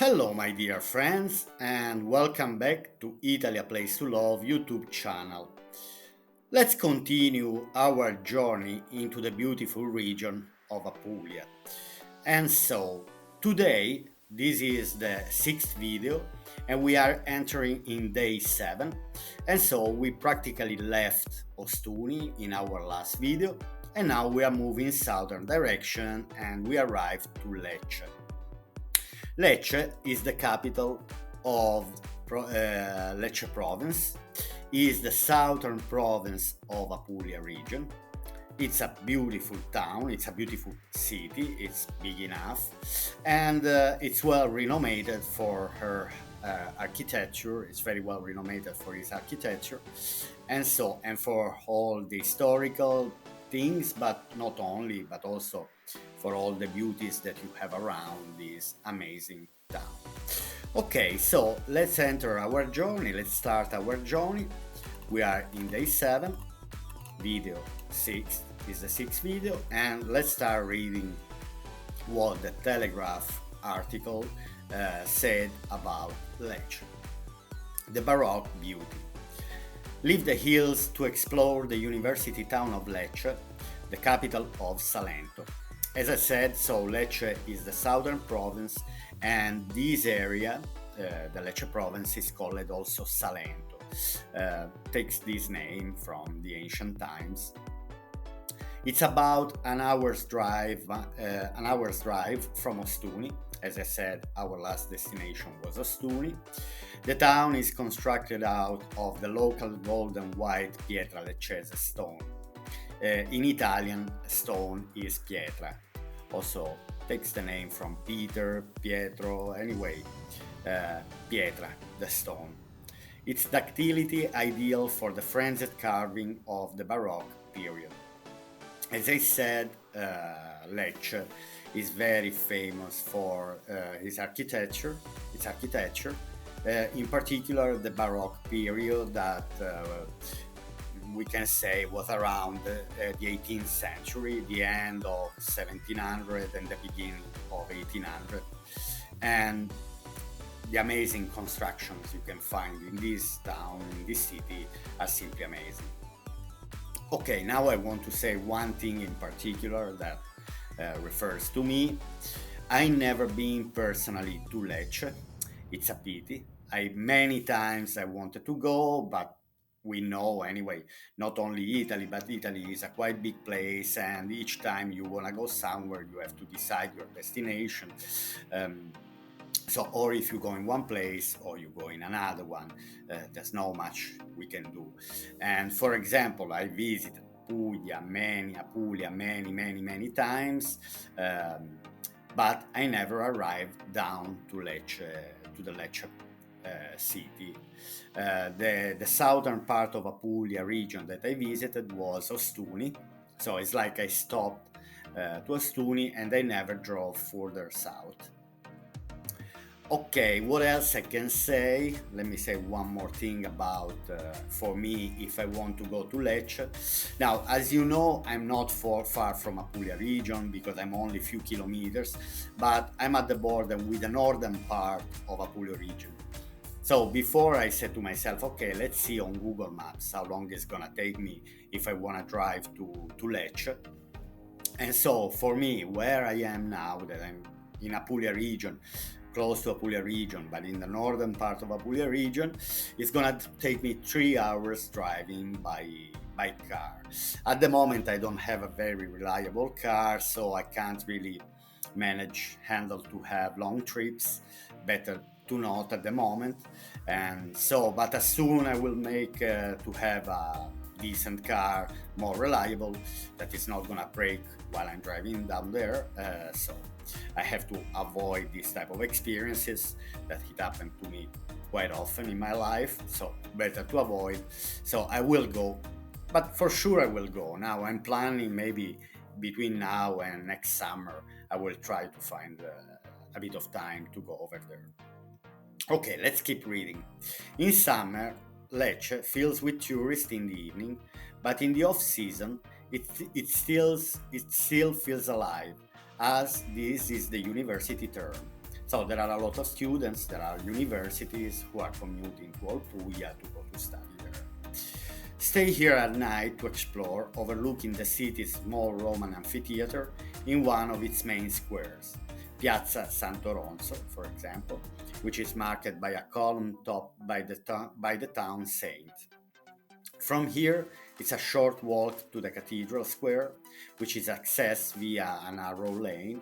Hello, my dear friends, and welcome back to Italy a Place to Love YouTube channel. Let's continue our journey into the beautiful region of Apulia. And so, today, this is the sixth video, and we are entering in day 7. And so, we practically left Ostuni in our last video, and now we are moving southern direction and we arrived to Lecce. Lecce is the capital of Lecce province, is the southern province of Apulia region. It's a beautiful town, it's a beautiful city, it's big enough, and it's well renowned for her architecture. It's very well renowned for its architecture, and for all the historical things, but not only, but also for all the beauties that you have around this amazing town. Okay, so let's enter our journey. Let's start our journey. We are in day 7, video 6 is the 6th video, and let's start reading what the Telegraph article said about Lecce. The Baroque beauty. Leave the hills to explore the university town of Lecce, the capital of Salento. As I said, so Lecce is the southern province, and this area, the Lecce province, is called also Salento. Takes this name from the ancient times. It's about an hour's drive from Ostuni. As I said, our last destination was Ostuni. The town is constructed out of the local gold and white pietra leccese stone. In Italian, stone is pietra. Also takes the name from Peter, Pietro, anyway, pietra, the stone. Its ductility ideal for the frenzied carving of the Baroque period. As I said, Lecce is very famous for its architecture, in particular the Baroque period that we can say was around the 18th century, the end of 1700 and the beginning of 1800. And the amazing constructions you can find in this town, in this city, are simply amazing. Okay, now I want to say one thing in particular that refers to me. I never been personally to Lecce. It's a pity. Many times I wanted to go, but we know anyway, not only Italy, but Italy is a quite big place, and each time you want to go somewhere, you have to decide your destination. So, or if you go in one place or you go in another one, there's not much we can do. And for example, I visited Apulia many times, but I never arrived down to Lecce, to the Lecce city. The southern part of Apulia region that I visited was Ostuni, so it's like I stopped to Ostuni and I never drove further south. Okay, what else I can say? Let me say one more thing about, for me, if I want to go to Lecce. Now, as you know, I'm not far from Apulia region because I'm only a few kilometers, but I'm at the border with the northern part of Apulia region. So before I said to myself, okay, let's see on Google Maps how long it's gonna take me if I wanna drive to Lecce. And so for me, where I am now, that I'm in Apulia region, close to Apulia region, but in the northern part of Apulia region, it's gonna take me 3 hours driving by car. At the moment, I don't have a very reliable car, so I can't really handle to have long trips. Better to not at the moment. And so, but as soon I will make to have a decent car, more reliable, that is not gonna break while I'm driving down there. So I have to avoid this type of experiences that it happened to me quite often in my life, so better to avoid. So I will go, but for sure I will go. Now I'm planning maybe between now and next summer I will try to find a bit of time to go over there. Okay, let's keep reading. In summer, Lecce fills with tourists in the evening, but in the off-season, it still feels alive, as this is the university term. So there are a lot of students, there are universities who are commuting to Apulia to go to study there. Stay here at night to explore, overlooking the city's small Roman amphitheater in one of its main squares, Piazza Sant'Oronzo, for example, which is marked by a column topped by the town saint. From here, it's a short walk to the Cathedral Square, which is accessed via a narrow lane.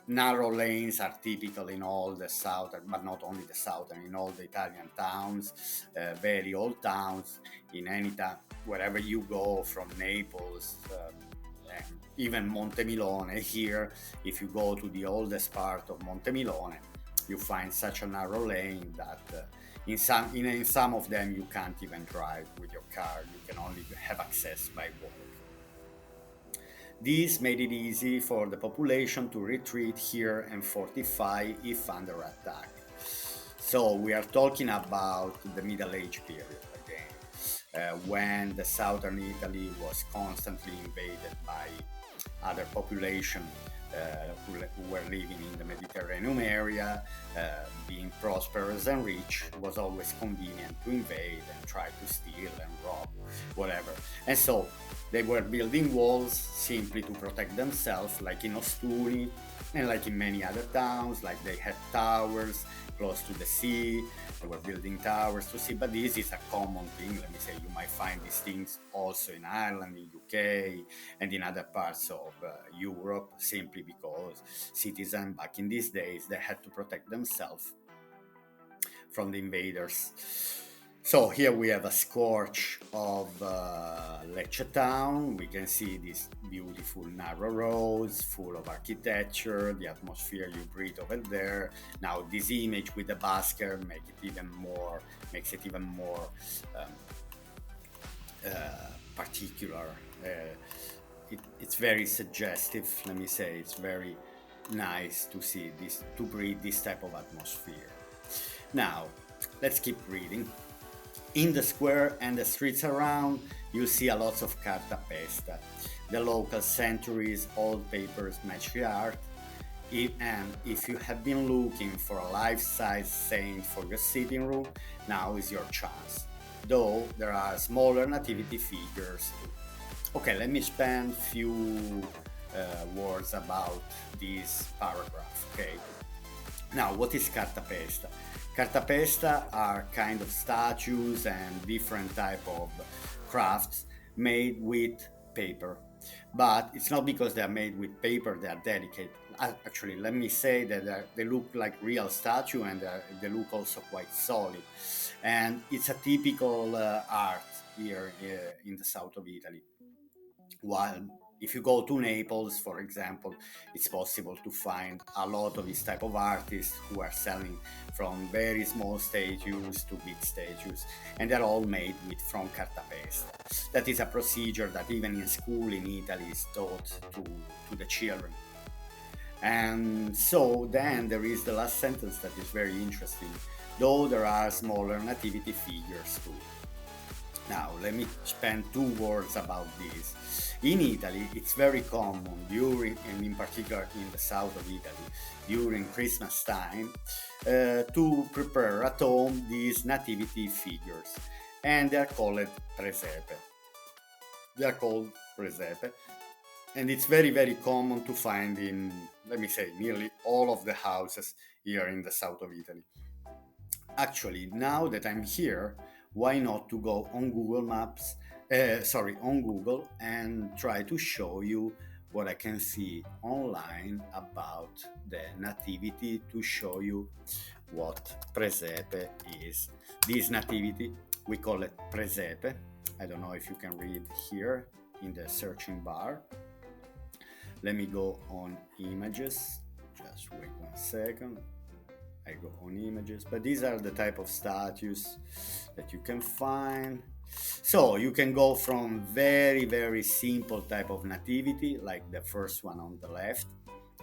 Narrow lanes are typical in all the southern, but not only the southern, in all the Italian towns, very old towns. In any town, wherever you go, from Naples, and even Montemilone. Here, if you go to the oldest part of Montemilone, you find such a narrow lane that in some of them you can't even drive with your car. You can only have access by walk. This made it easy for the population to retreat here and fortify if under attack. So we are talking about the Middle Age period again, when the southern Italy was constantly invaded by other population who were living in the Mediterranean area. Being prosperous and rich was always convenient to invade and try to steal and rob, whatever. And so they were building walls simply to protect themselves, like in Ostuni and like in many other towns. Like they had towers close to the sea, they were building towers to sea. But this is a common thing. Let me say, you might find these things also in Ireland, in UK, and in other parts of Europe, simply because citizens back in these days, they had to protect themselves from the invaders. So here we have a scorch of Lecce town. We can see these beautiful narrow roads full of architecture, the atmosphere you breathe over there. Now this image with the busker makes it even more particular. It's very suggestive. Let me say, it's very nice to see this, to breathe this type of atmosphere. Now let's keep reading. In the square and the streets around, you see a lot of carta pesta. The local centuries-old papers match the art. And if you have been looking for a life-size saint for your sitting room, now is your chance. Though there are smaller nativity figures too. Okay, let me spend few words about this paragraph. Okay. Now, what is carta pesta? Carta pesta are kind of statues and different type of crafts made with paper. But it's not because they are made with paper they are delicate. Actually, let me say that they look like real statue, and they look also quite solid. And it's a typical art here in the south of Italy. While if you go to Naples, for example, it's possible to find a lot of this type of artists who are selling from very small statues to big statues, and they're all made from carta pesta. That is a procedure that even in school in Italy is taught to the children. And so then there is the last sentence that is very interesting. Though there are smaller nativity figures too. Now, let me spend two words about this. In Italy, it's very common during, and in particular in the south of Italy, during Christmas time, to prepare at home these nativity figures. And they're called presepe. They're called presepe. And it's very, very common to find in, let me say, nearly all of the houses here in the south of Italy. Actually, now that I'm here, why not to go on Google Maps, on Google, and try to show you what I can see online about the nativity, to show you what presepe is. This nativity, we call it presepe. I don't know if you can read here in the searching bar. Let me go on images. Just wait 1 second. I go on images, but these are the type of statues that you can find. So you can go from very, very simple type of nativity, like the first one on the left.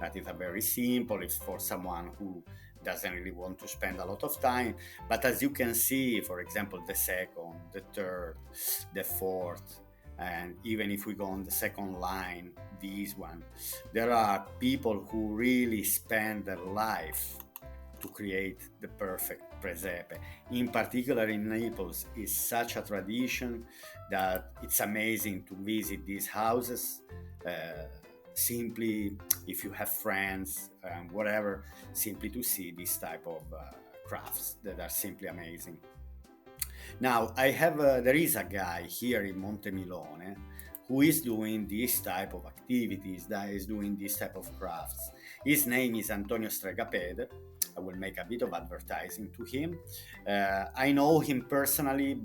That is a very simple, it's for someone who doesn't really want to spend a lot of time. But as you can see, for example, the second, the third, the fourth, and even if we go on the second line, these one, there are people who really spend their life to create the perfect presepe. In particular, in Naples, is such a tradition that it's amazing to visit these houses. Uh, Simply, if you have friends, whatever, simply to see this type of crafts that are simply amazing. Now, there is a guy here in Montemilone who is doing this type of activities, that is doing this type of crafts. His name is Antonio Stregapede. I will make a bit of advertising to him. I know him personally,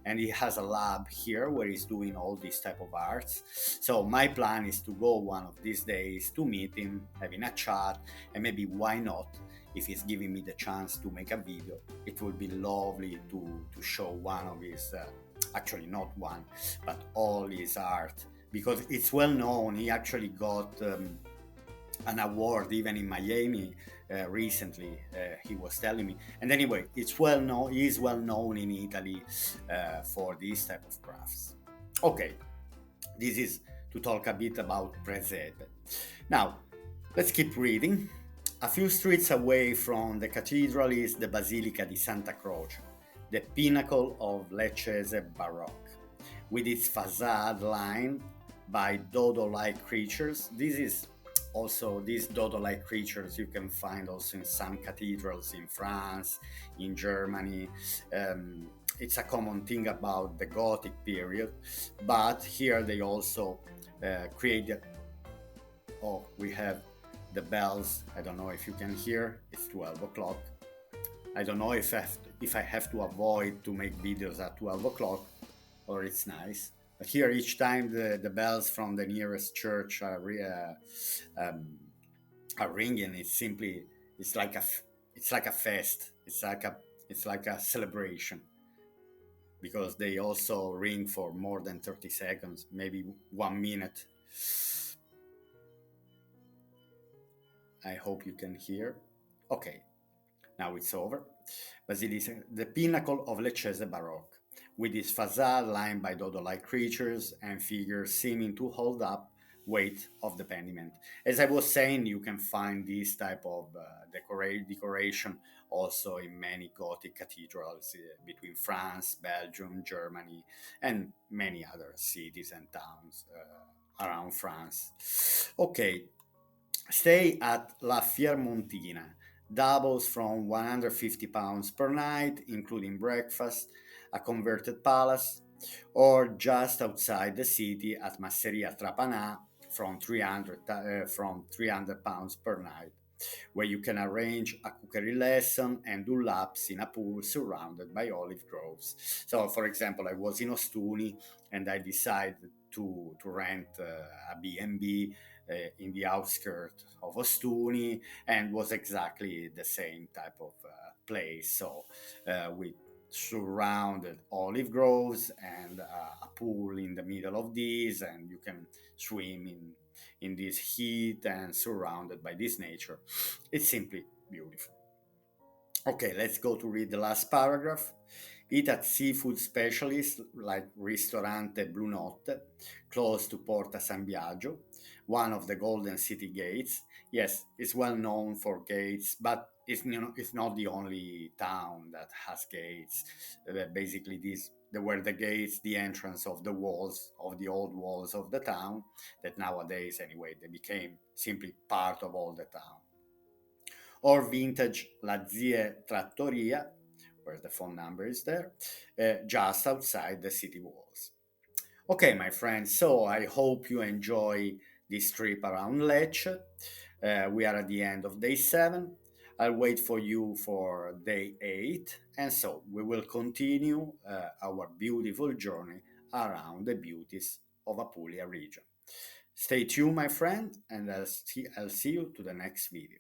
and he has a lab here where he's doing all these type of arts. So my plan is to go one of these days to meet him, having a chat, and maybe why not, if he's giving me the chance to make a video, it would be lovely to show one of his, actually not one, but all his art, because it's well known. He actually got an award even in Miami recently. He was telling me, and anyway, it's well known. He is well known in Italy for these type of crafts. Okay, this is to talk a bit about presepe. Now, let's keep reading. A few streets away from the cathedral is the Basilica di Santa Croce, the pinnacle of Lecce's Baroque, with its facade lined by dodo-like creatures. These dodo-like creatures you can find also in some cathedrals in France, in Germany. It's a common thing about the Gothic period, but here they also create. Oh, we have the bells. I don't know if you can hear. It's 12 o'clock. I don't know if I have to avoid to make videos at 12 o'clock, or it's nice. But here, each time the bells from the nearest church um, are ringing, it's like it's like a fest. It's like a celebration, because they also ring for more than 30 seconds, maybe 1 minute. I hope you can hear. Okay, now it's over. Basilica, the pinnacle of Lecce's Baroque, with its facade lined by dodo-like creatures and figures seeming to hold up weight of the pediment. As I was saying, you can find this type of decoration also in many Gothic cathedrals between France, Belgium, Germany, and many other cities and towns around France. Okay, stay at La Fiermontina doubles from £150 per night, including breakfast, a converted palace, or just outside the city at Masseria Trapanà from £300 per night, where you can arrange a cookery lesson and do laps in a pool surrounded by olive groves. So, for example, I was in Ostuni and I decided to rent a B&B in the outskirts of Ostuni, and was exactly the same type of place. So with surrounded olive groves and a pool in the middle of these, and you can swim in this heat and surrounded by this nature. It's simply beautiful. Okay, let's go to read the last paragraph. Eat at seafood specialists like Ristorante Blue Notte, close to Porta San Biagio, one of the Golden City gates. Yes, it's well known for gates, but it's not the only town that has gates. Basically, there were the gates, the entrance of the walls, of the old walls of the town, that nowadays, anyway, they became simply part of all the town. Or vintage La Zie Trattoria, where the phone number is there, just outside the city walls. Okay, my friends, so I hope you enjoy this trip around Lecce. We are at the end of day 7. I'll wait for you for day 8, and so we will continue our beautiful journey around the beauties of Apulia region. Stay tuned, my friend, and I'll see you to the next video.